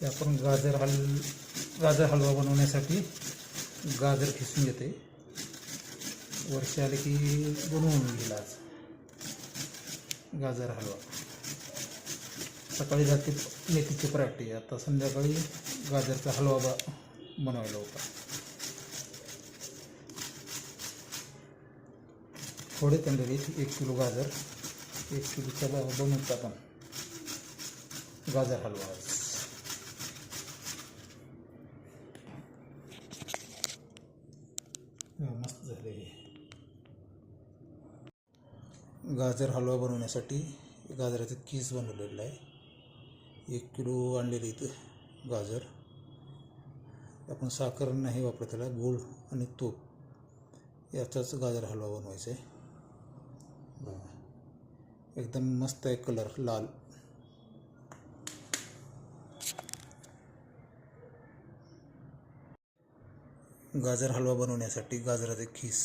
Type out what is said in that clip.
आपण गाजर हलवा बनवण्यासाठी गाजर खिसून घेते. वर्षी आले की बनवून गेला आज गाजर हलवा. सकाळी जाते मेथीची पराठे, आता संध्याकाळी गाजरचा हलवा बनवायला होता. थोडे तंदुरी 1 किलो गाजर, 1 किलोचा बनवतो आपण गाजर हलवा. मस्त झाले हे. गाजर हलवा बनवण्यासाठी गाजराचे कीस बनवलेलं आहे. 1 किलो आणलेले इथं गाजर. आपण साखर नाही वापरत, त्याला गूळ आणि तूप याचाच गाजर हलवा बनवायचा आहे. एकदम मस्त आहे, कलर लाल. गाजर हलवा बनवण्यासाठी गाजराचे खीस